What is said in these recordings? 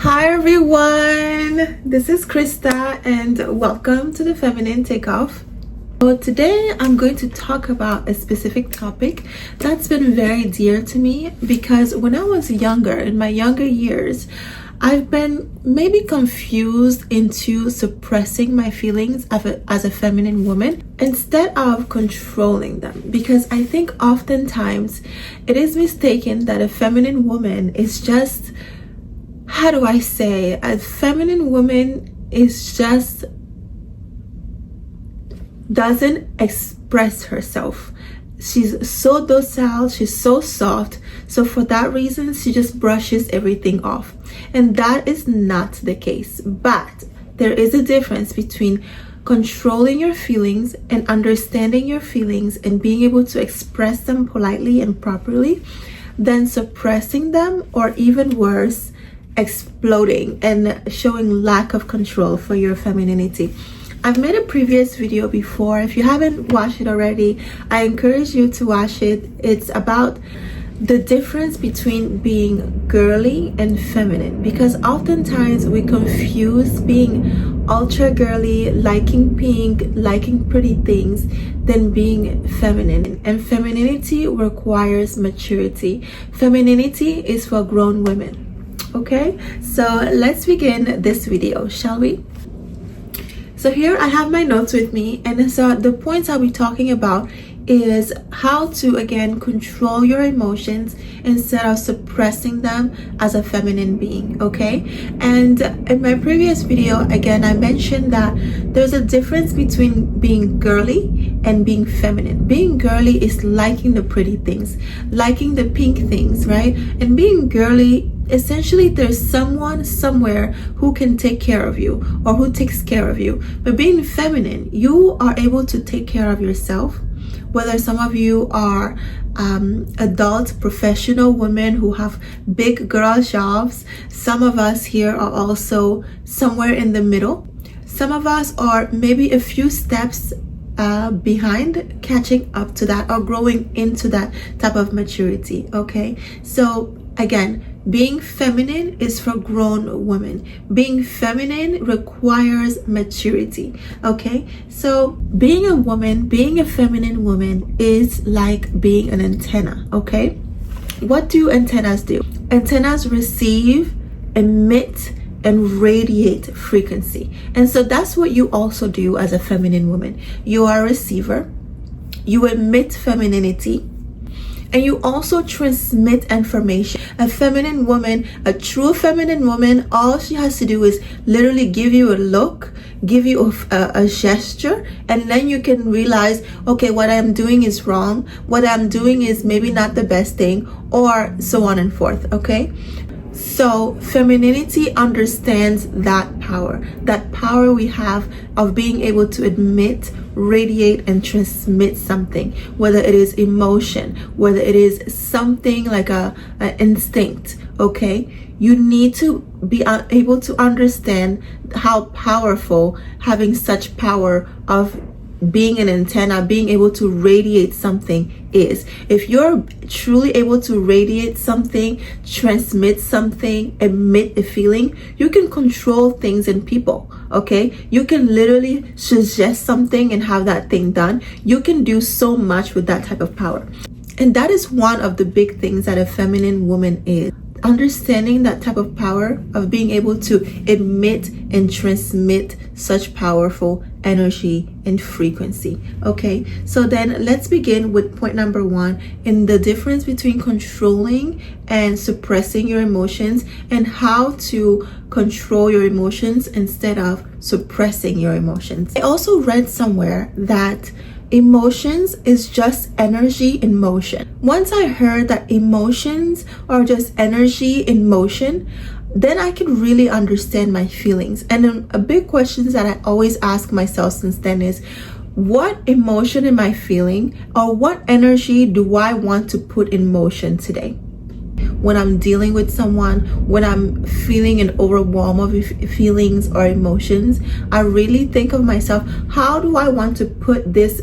Hi everyone, this is Krista and welcome to the Feminine Takeoff. So today I'm going to talk about a specific topic that's been very dear to me because when I was younger, in my younger years, I've been maybe confused into suppressing my feelings as a feminine woman instead of controlling them, because I think oftentimes it is mistaken that a feminine woman is just, how do I say, a feminine woman is just doesn't express herself. She's so docile, she's so soft, so for that reason she just brushes everything off, and that is not the case. But there is a difference between controlling your feelings and understanding your feelings and being able to express them politely and properly than suppressing them, or even worse, exploding and showing lack of control for your femininity. I've made a previous video before. If you haven't watched it already, I encourage you to watch it. It's about the difference between being girly and feminine, because oftentimes we confuse being ultra girly, liking pink, liking pretty things, than being feminine. And femininity requires maturity. Femininity is for grown women. Okay, so let's begin this video, shall we? So here I have my notes with me, and so the points I'll be talking about is how to again control your emotions instead of suppressing them as a feminine being. Okay, and in my previous video again I mentioned that there's a difference between being girly and being feminine. Being girly is liking the pretty things, liking the pink things, right? And being girly, essentially there's someone somewhere who can take care of you or who takes care of you. But being feminine, you are able to take care of yourself. Whether some of you are adult professional women who have big girl jobs, some of us here are also somewhere in the middle. Some of us are maybe a few steps behind catching up to that or growing into that type of maturity. Okay, so again, being feminine is for grown women. Being feminine requires maturity. Okay, so being a woman, being a feminine woman is like being an antenna. Okay, what do antennas do? Antennas receive, emit, and radiate frequency, and so that's what you also do as a feminine woman. You are a receiver, you emit femininity, and you also transmit information. A feminine woman, a true feminine woman, all she has to do is literally give you a look, give you a gesture, and then you can realize, okay, what I'm doing is wrong, what I'm doing is maybe not the best thing, or so on and forth. Okay, so femininity understands that power we have of being able to emit, radiate, and transmit something, whether it is emotion, whether it is something like an instinct. Okay, you need to be able to understand how powerful having such power of being an antenna, being able to radiate something is. If you're truly able to radiate something, transmit something, emit a feeling, you can control things in people. Okay, you can literally suggest something and have that thing done. You can do so much with that type of power, and that is one of the big things that a feminine woman is. Understanding that type of power of being able to emit and transmit such powerful energy and frequency. Okay, so then let's begin with point number one in the difference between controlling and suppressing your emotions, and how to control your emotions instead of suppressing your emotions. I also read somewhere that emotions is just energy in motion. Once I heard that emotions are just energy in motion, then I can really understand my feelings. And a big question that I always ask myself since then is, what emotion am I feeling, or what energy do I want to put in motion today? When I'm dealing with someone, when I'm feeling an overwhelm of feelings or emotions, I really think of myself, how do I want to put this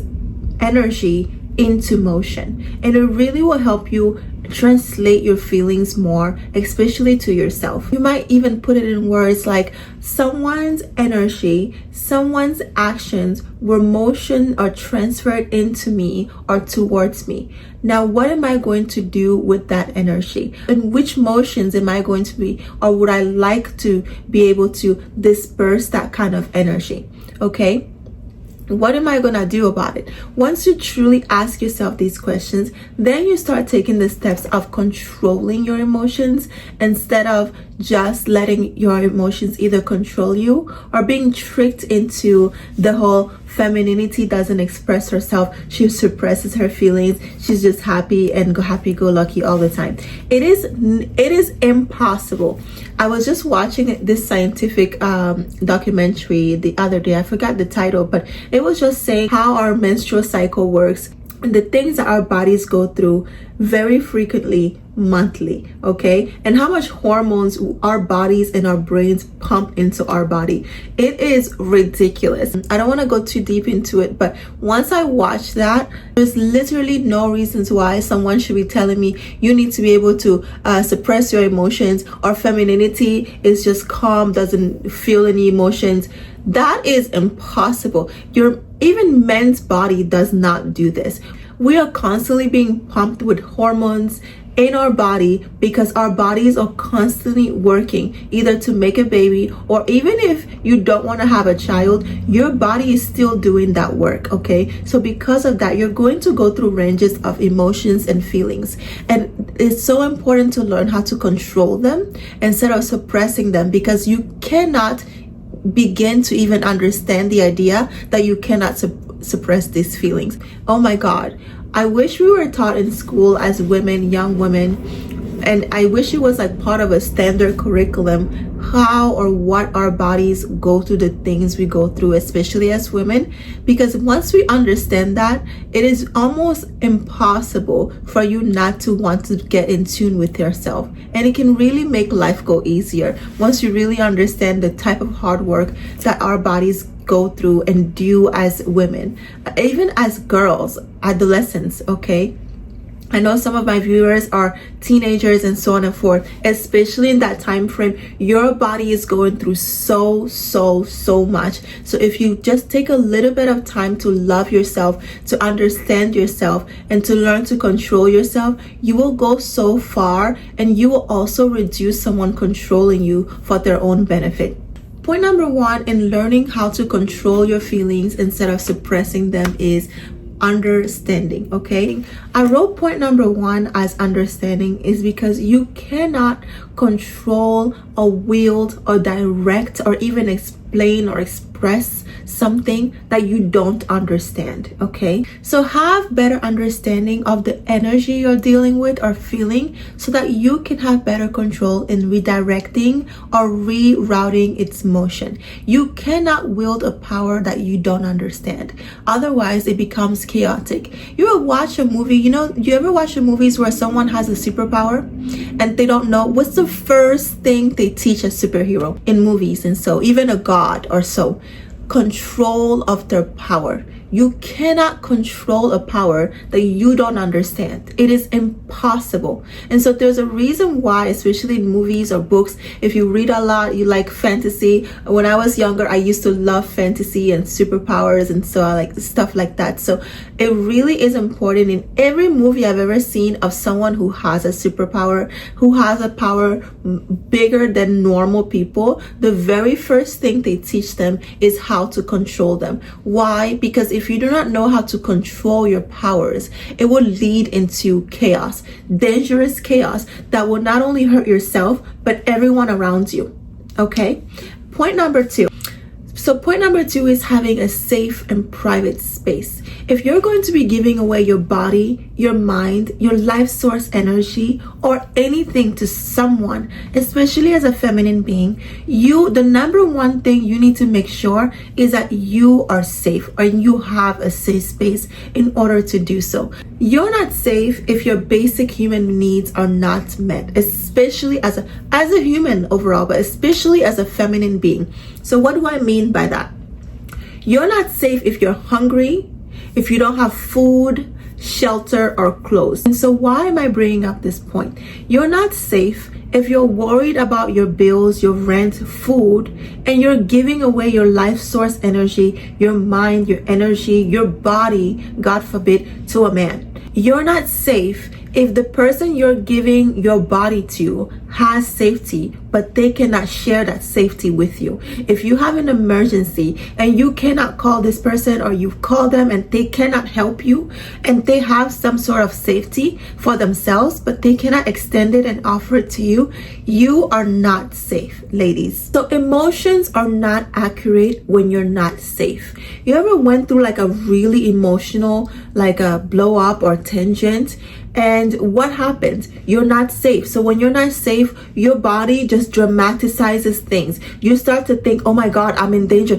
energy into motion? And it really will help you translate your feelings more, especially to yourself. You might even put it in words like someone's energy, someone's actions were motion or transferred into me or towards me. Now, what am I going to do with that energy? And which motions am I going to be, or would I like to be able to disperse that kind of energy? Okay. What am I going to do about it? Once you truly ask yourself these questions, then you start taking the steps of controlling your emotions instead of just letting your emotions either control you or being tricked into the whole femininity doesn't express herself. She suppresses her feelings. She's just happy and happy-go-lucky all the time. It is impossible. I was just watching this scientific documentary the other day. I forgot the title, but it was just saying how our menstrual cycle works and the things that our bodies go through very frequently, monthly, okay? And how much hormones our bodies and our brains pump into our body. It is ridiculous. I don't want to go too deep into it, but once I watched that, there's literally no reasons why someone should be telling me you need to be able to suppress your emotions, or femininity is just calm, doesn't feel any emotions. That is impossible. Even men's body does not do this. We are constantly being pumped with hormones in our body because our bodies are constantly working either to make a baby, or even if you don't want to have a child, your body is still doing that work, okay? So because of that, you're going to go through ranges of emotions and feelings, and it's so important to learn how to control them instead of suppressing them, because you cannot begin to even understand the idea that you cannot suppress these feelings. Oh my God, I wish we were taught in school as women, young women, and I wish it was like part of a standard curriculum, how or what our bodies go through, the things we go through, especially as women, because once we understand that, it is almost impossible for you not to want to get in tune with yourself, and it can really make life go easier once you really understand the type of hard work that our bodies go through and do as women, even as girls, adolescents, okay? I know some of my viewers are teenagers and so on and forth, especially in that time frame. Your body is going through so much. So if you just take a little bit of time to love yourself, to understand yourself, and to learn to control yourself, you will go so far, and you will also reduce someone controlling you for their own benefit. Point number one in learning how to control your feelings instead of suppressing them is understanding, okay? I wrote point number one as understanding is because you cannot control or wield or direct or even explain or express something that you don't understand, okay? So have better understanding of the energy you're dealing with or feeling so that you can have better control in redirecting or rerouting its motion. You cannot wield a power that you don't understand. Otherwise, it becomes chaotic. You ever watch a movie, you ever watch the movies where someone has a superpower and they don't know what's the first thing they teach a superhero in movies, and so even a god or so? Control of their power. You cannot control a power that you don't understand. It is impossible. And so there's a reason why, especially in movies or books, if you read a lot, you like fantasy. When I was younger, I used to love fantasy and superpowers, and so I like stuff like that. So it really is important in every movie I've ever seen of someone who has a superpower, who has a power bigger than normal people. The very first thing they teach them is how to control them. Why? Because if you do not know how to control your powers, it will lead into chaos, dangerous chaos that will not only hurt yourself, but everyone around you, okay? Point number two. So point number two is having a safe and private space. If you're going to be giving away your body, your mind, your life source energy, or anything to someone, especially as a feminine being, the number one thing you need to make sure is that you are safe, or you have a safe space in order to do so. You're not safe if your basic human needs are not met, especially as a human overall, but especially as a feminine being. So what do I mean by that? You're not safe if you're hungry, if you don't have food, shelter, or clothes. And so why am I bringing up this point? You're not safe if you're worried about your bills, your rent, food, and you're giving away your life source energy, your mind, your energy, your body, God forbid, to a man. You're not safe if the person you're giving your body to has safety, but they cannot share that safety with you. If you have an emergency and you cannot call this person, or you call them and they cannot help you, and they have some sort of safety for themselves, but they cannot extend it and offer it to you, you are not safe, ladies. So emotions are not accurate when you're not safe. You ever went through like a really emotional, like a blow up or tangent? And what happens? You're not safe. So when you're not safe, your body just dramatizes things. You start to think, oh my God, I'm in danger.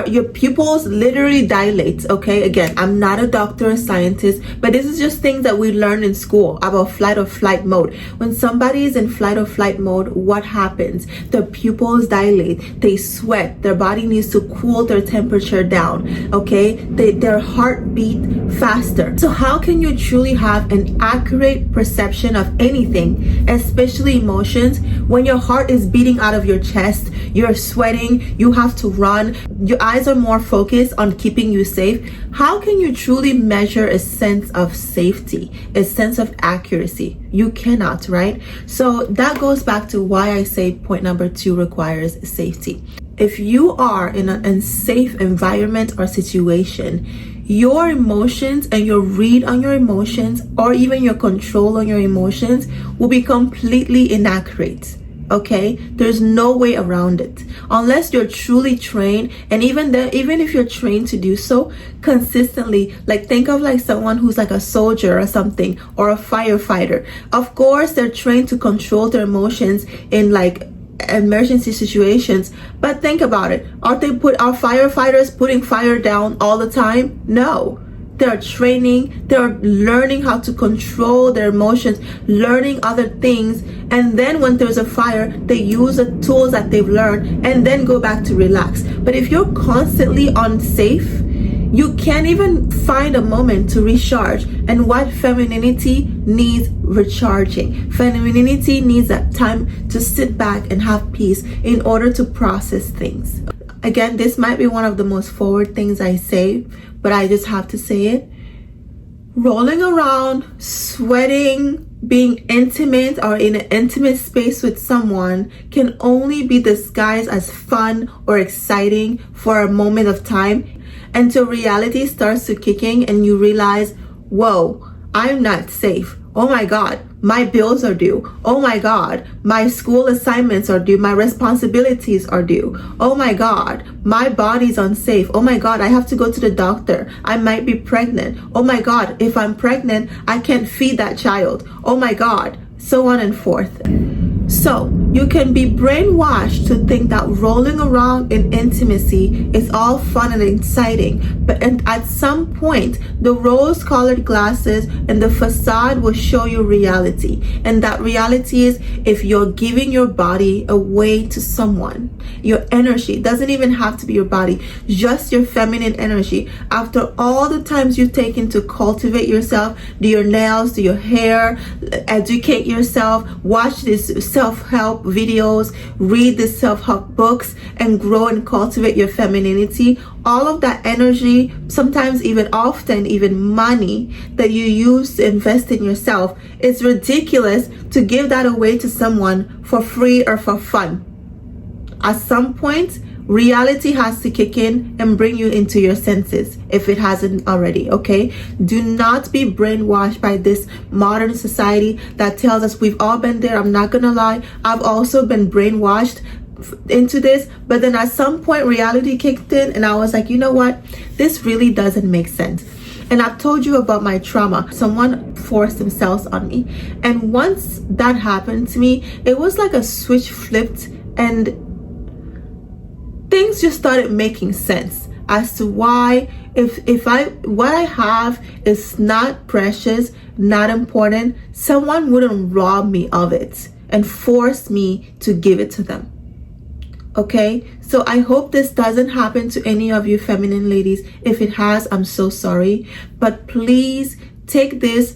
Your pupils literally dilate. Okay. Again, I'm not a doctor or scientist, but this is just things that we learn in school about flight or flight mode. When somebody is in flight or flight mode, what happens? The pupils dilate. They sweat. Their body needs to cool their temperature down. Okay. Their heart beat faster. So how can you truly have an accurate perception of anything, especially emotions, when your heart is beating out of your chest, you're sweating, you have to run, your eyes are more focused on keeping you safe? How can you truly measure a sense of safety, a sense of accuracy? You cannot, right? So that goes back to why I say point number 2 requires safety. If you are in an unsafe environment or situation, your emotions and your read on your emotions, or even your control on your emotions, will be completely inaccurate. Okay, there's no way around it unless you're truly trained. And even if you're trained to do so consistently, like think of like someone who's like a soldier or something, or a firefighter. Of course, they're trained to control their emotions in like emergency situations, but think about it. Are firefighters putting fire down all the time? No. They're training, they're learning how to control their emotions, learning other things, and then when there's a fire, they use the tools that they've learned and then go back to relax. But if you're constantly unsafe, you can't even find a moment to recharge. And what femininity needs recharging. Femininity needs that time to sit back and have peace in order to process things. Again, this might be one of the most forward things I say, but I just have to say it. Rolling around, sweating, being intimate or in an intimate space with someone can only be disguised as fun or exciting for a moment of time, until reality starts to kick in and you realize, whoa, I'm not safe. Oh my God, my bills are due. Oh my God, my school assignments are due. My responsibilities are due. Oh my God, my body's unsafe. Oh my God, I have to go to the doctor. I might be pregnant. Oh my God, if I'm pregnant, I can't feed that child. Oh my God, so on and forth. So you can be brainwashed to think that rolling around in intimacy is all fun and exciting, but at some point the rose-colored glasses and the facade will show you reality. And that reality is, if you're giving your body away to someone, your energy doesn't even have to be your body, just your feminine energy, after all the times you've taken to cultivate yourself, do your nails, do your hair, educate yourself, watch this self-help videos, read the self-help books, and grow and cultivate your femininity, all of that energy, sometimes often even money that you use to invest in yourself, it's ridiculous to give that away to someone for free or for fun. At some point, reality has to kick in and bring you into your senses, if it hasn't already, okay? Do not be brainwashed by this modern society that tells us, we've all been there. I'm not gonna lie, I've also been brainwashed into this, but then at some point reality kicked in and I was like, you know what, this really doesn't make sense. And I've told you about my trauma. Someone forced themselves on me, and once that happened to me, it was like a switch flipped and things just started making sense as to why what I have is not precious, not important, someone wouldn't rob me of it and force me to give it to them. Okay, so I hope this doesn't happen to any of you feminine ladies. If it has, I'm so sorry, but please take this,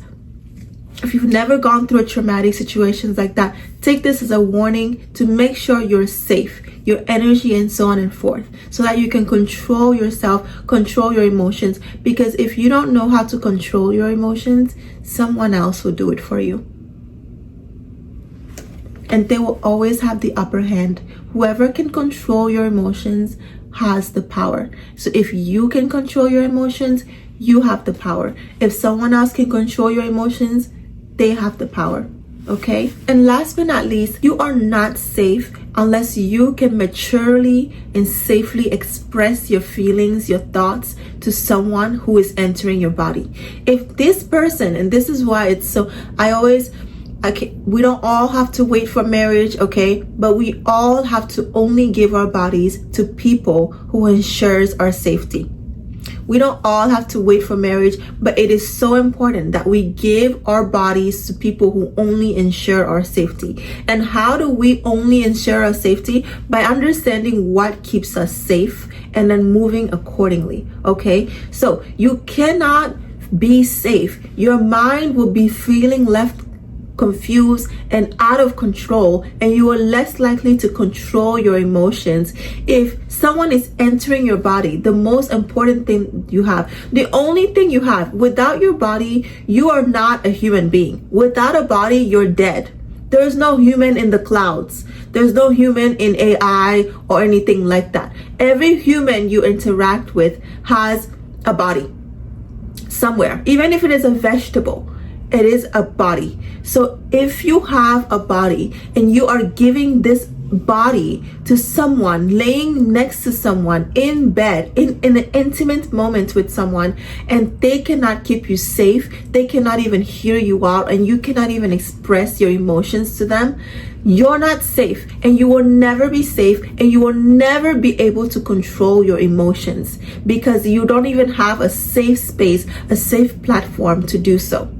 if you've never gone through a traumatic situations like that, take this as a warning to make sure you're safe, your energy, and so on and forth, so that you can control yourself, control your emotions. Because if you don't know how to control your emotions, someone else will do it for you. And they will always have the upper hand. Whoever can control your emotions has the power. So if you can control your emotions, you have the power. If someone else can control your emotions, they have the power. Okay? And last but not least, you are not safe unless you can maturely and safely express your feelings, your thoughts to someone who is entering your body. If this person, and this is why it's so, we don't all have to wait for marriage, okay? But we all have to only give our bodies to people who ensures our safety. We don't all have to wait for marriage, but it is so important that we give our bodies to people who only ensure our safety. And how do we only ensure our safety? By understanding what keeps us safe and then moving accordingly, okay? So you cannot be safe. Your mind will be feeling left confused and out of control, and you are less likely to control your emotions if someone is entering your body. The most important thing you have, the only thing you have, without your body, you are not a human being. Without a body, you're dead. There's no human in the clouds. There's no human in AI or anything like that. Every human you interact with has a body somewhere, even if it is a vegetable. It is a body. So if you have a body and you are giving this body to someone, laying next to someone in bed, in an intimate moment with someone, and they cannot keep you safe, they cannot even hear you out, and you cannot even express your emotions to them, you're not safe, and you will never be safe, and you will never be able to control your emotions because you don't even have a safe space, a safe platform to do so.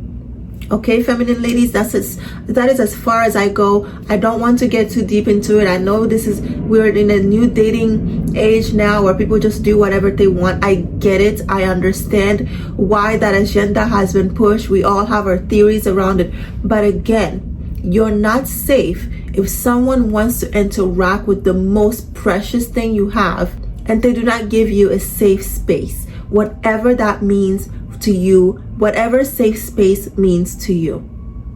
Okay, feminine ladies, that is as far as I go. I don't want to get too deep into it. I know we're in a new dating age now where people just do whatever they want. I get it. I understand why that agenda has been pushed. We all have our theories around it. But again, you're not safe if someone wants to interact with the most precious thing you have and they do not give you a safe space, whatever that means to you, whatever safe space means to you.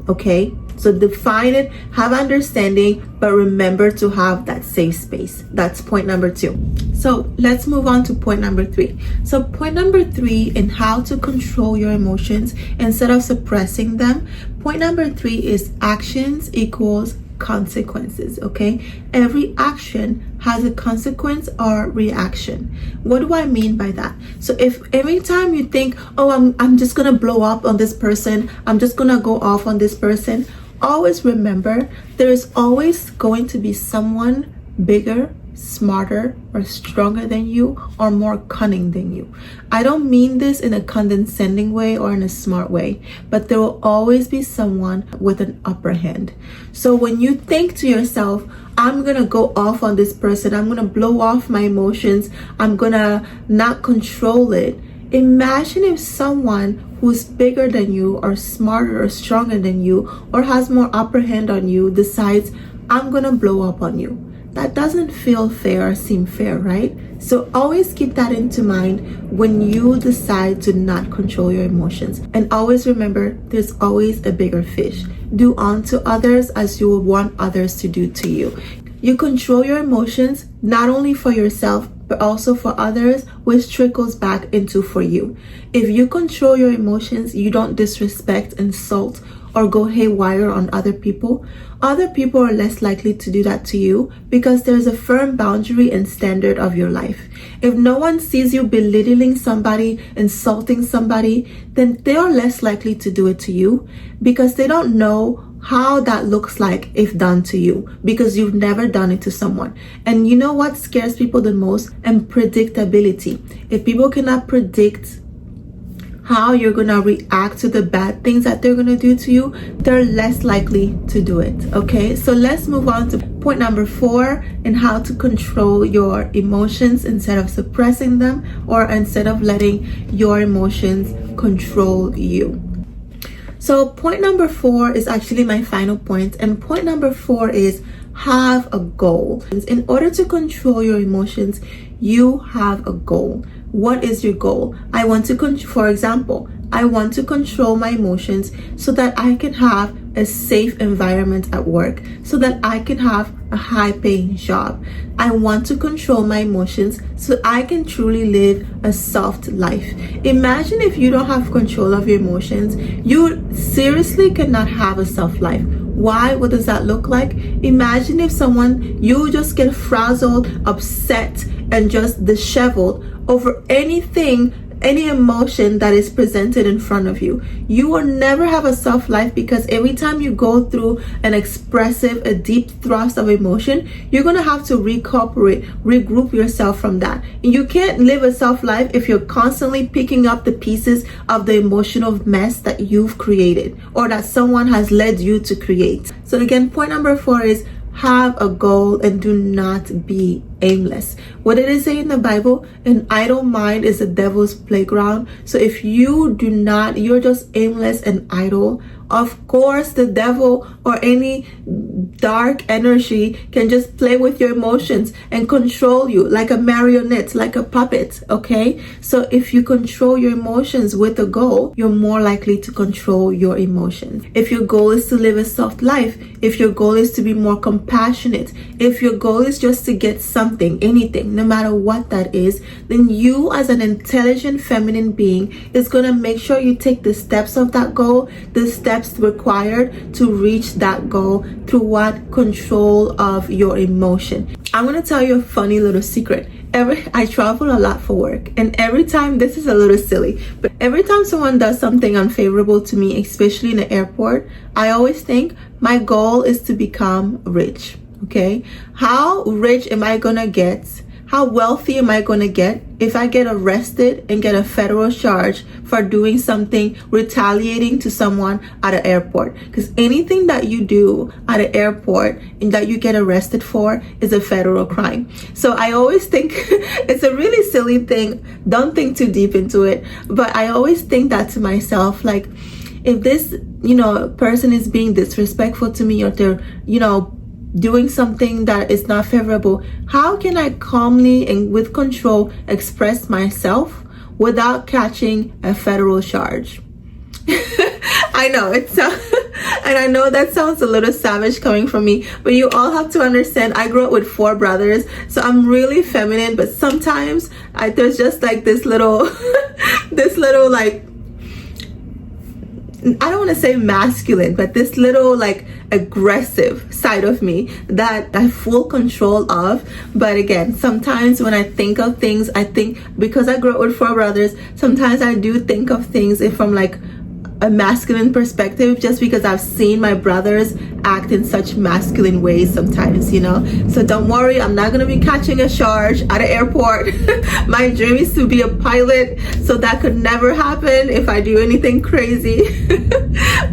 Okay, so define it, have understanding, but remember to have that safe space. That's point number 2. So let's move on to point number 3. So point number 3 in how to control your emotions instead of suppressing them. Point number 3 is actions equals consequences. Okay, every action has a consequence or reaction. What do I mean by that? So if every time you think, oh, I'm just gonna blow up on this person, I'm just gonna go off on this person, always remember there is always going to be someone bigger, smarter, or stronger than you, or more cunning than you. I don't mean this in a condescending way or in a smart way, but there will always be someone with an upper hand. So when you think to yourself, I'm gonna go off on this person, I'm gonna blow off my emotions, I'm gonna not control it, imagine if someone who's bigger than you or smarter or stronger than you or has more upper hand on you decides, I'm gonna blow up on you. That doesn't feel fair or seem fair, right? So always keep that into mind when you decide to not control your emotions. And always remember, there's always a bigger fish. Do unto others as you would want others to do to you. You control your emotions not only for yourself, but also for others, which trickles back into for you. If you control your emotions, you don't disrespect, insult, or go haywire on other people are less likely to do that to you because there's a firm boundary and standard of your life. If no one sees you belittling somebody, insulting somebody, then they are less likely to do it to you because they don't know how that looks like if done to you because you've never done it to someone. And you know what scares people the most? And predictability. If people cannot predict how you're gonna react to the bad things that they're gonna do to you, they're less likely to do it. Okay, so let's move on to point number 4 in how to control your emotions instead of suppressing them or instead of letting your emotions control you. So point number 4 is actually my final point, and point number 4 is have a goal. In order to control your emotions, you have a goal. What is your goal? I want to for example, I want to control my emotions so that I can have a safe environment at work, so that I can have a high-paying job. I want to control my emotions so I can truly live a soft life. Imagine if you don't have control of your emotions, you seriously cannot have a soft life. Why? What does that look like? Imagine if you just get frazzled, upset, and just disheveled over anything, any emotion that is presented in front of you. You will never have a soft life, because every time you go through an expressive, a deep thrust of emotion, you're going to have to regroup yourself from that. And you can't live a soft life if you're constantly picking up the pieces of the emotional mess that you've created or that someone has led you to create. So again, point number 4 is have a goal and do not be aimless. What did it say in the Bible? An idle mind is the devil's playground. So if you're just aimless and idle, of course the devil or any dark energy can just play with your emotions and control you like a marionette, like a puppet. Okay, so if you control your emotions with a goal, you're more likely to control your emotions. If your goal is to live a soft life, if your goal is to be more compassionate, if your goal is just to get something, anything, no matter what that is, then you as an intelligent feminine being is going to make sure you take the steps of that goal, the steps required to reach that goal through what? Control of your emotion. I'm going to tell you a funny little secret. I travel a lot for work, and every time, this is a little silly, but every time someone does something unfavorable to me, especially in the airport, I always think my goal is to become rich. Okay, how rich am I gonna get? How wealthy am I going to get if I get arrested and get a federal charge for doing something, retaliating to someone at an airport? Because anything that you do at an airport and that you get arrested for is a federal crime. So I always think it's a really silly thing. Don't think too deep into it. But I always think that to myself, like, if this, person is being disrespectful to me, or they're, doing something that is not favorable, how can I calmly and with control express myself without catching a federal charge? I know and I know that sounds a little savage coming from me, but you all have to understand, I grew up with 4 brothers, so I'm really feminine, but sometimes there's just like this little like, I don't want to say masculine, but this little like aggressive side of me that I have full control of. But again, sometimes when I think of things, I think, because I grew up with 4 brothers, sometimes I do think of things from like a masculine perspective, just because I've seen my brothers act in such masculine ways sometimes, So don't worry, I'm not going to be catching a charge at an airport. My dream is to be a pilot, so that could never happen if I do anything crazy.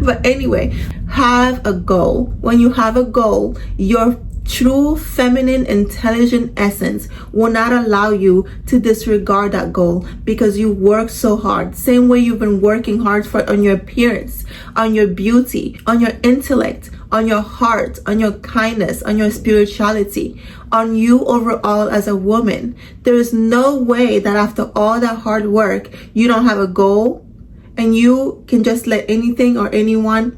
But anyway, have a goal. When you have a goal, your true feminine intelligent essence will not allow you to disregard that goal, because you work so hard, same way you've been working hard on your appearance, on your beauty, on your intellect, on your heart, on your kindness, on your spirituality, on you overall as a woman. There is no way that after all that hard work, you don't have a goal and you can just let anything or anyone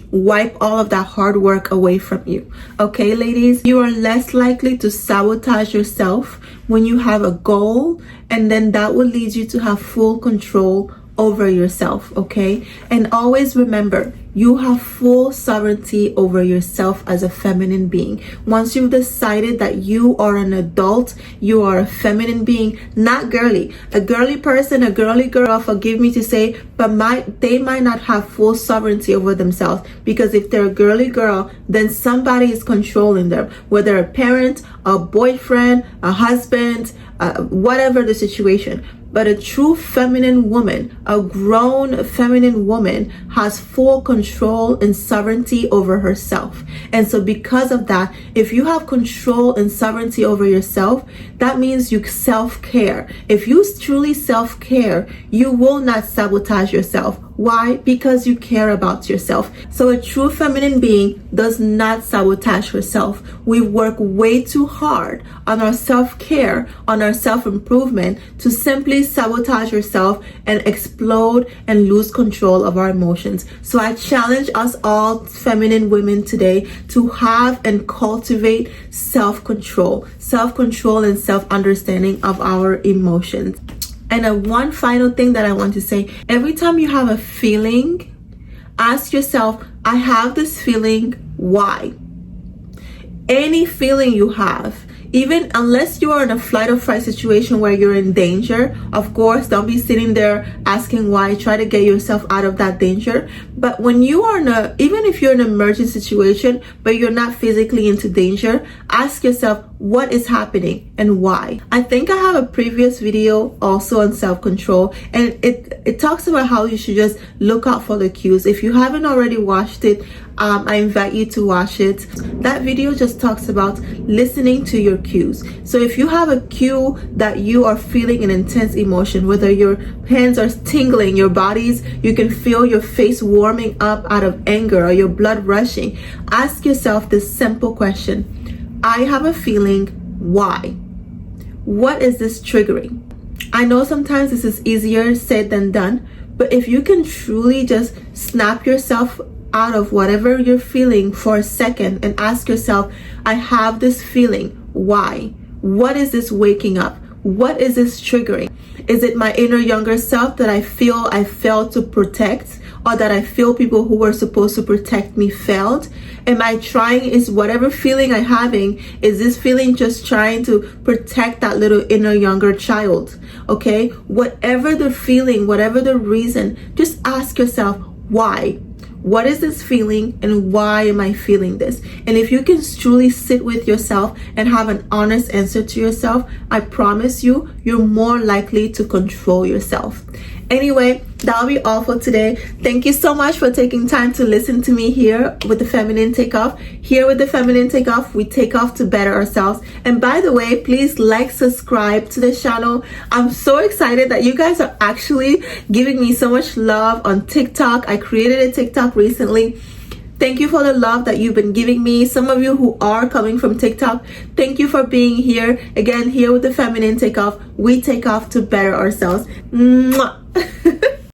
wipe all of that hard work away from you. Okay, ladies, you are less likely to sabotage yourself when you have a goal, and then that will lead you to have full control over yourself. Okay, and always remember, you have full sovereignty over yourself as a feminine being. Once you've decided that you are an adult, you are a feminine being, not girly. A girly person, a girly girl, forgive me to say, but they might not have full sovereignty over themselves, because if they're a girly girl, then somebody is controlling them, whether a parent, a boyfriend, a husband, whatever the situation. But a true feminine woman, a grown feminine woman, has full control and sovereignty over herself. And so because of that, if you have control and sovereignty over yourself, that means you self-care. If you truly self-care, you will not sabotage yourself. Why? Because you care about yourself. So a true feminine being does not sabotage herself. We work way too hard on our self-care, on our self-improvement to simply sabotage yourself and explode and lose control of our emotions. So I challenge us all feminine women today to have and cultivate self-control and self-understanding of our emotions. And one final thing that I want to say, every time you have a feeling, ask yourself, I have this feeling, why? Any feeling you have, even unless you are in a flight or fight situation where you're in danger, of course, don't be sitting there asking why. Try to get yourself out of that danger. But when you are even if you're in an emergency situation, but you're not physically into danger, ask yourself, what is happening and why? I think I have a previous video also on self-control, and it talks about how you should just look out for the cues. If you haven't already watched it, I invite you to watch it. That video just talks about listening to your cues. So if you have a cue that you are feeling an intense emotion, whether your hands are tingling, you can feel your face warming up out of anger or your blood rushing, ask yourself this simple question. I have a feeling, why? What is this triggering? I know sometimes this is easier said than done, but if you can truly just snap yourself out of whatever you're feeling for a second and ask yourself, I have this feeling, why? What is this waking up? What is this triggering? Is it my inner younger self that I feel I failed to protect, or that I feel people who were supposed to protect me failed? Is whatever feeling I'm having, is this feeling just trying to protect that little inner younger child? Okay, whatever the feeling, whatever the reason, just ask yourself, why? What is this feeling and why am I feeling this? And if you can truly sit with yourself and have an honest answer to yourself, I promise you, you're more likely to control yourself. Anyway, that'll be all for today. Thank you so much for taking time to listen to me here with the Feminine Takeoff. Here with the Feminine Takeoff, we take off to better ourselves. And by the way, please subscribe to the channel. I'm so excited that you guys are actually giving me so much love on TikTok. I created a TikTok recently. Thank you for the love that you've been giving me. Some of you who are coming from TikTok, thank you for being here. Again, here with the Feminine Takeoff, we take off to better ourselves. Mwah.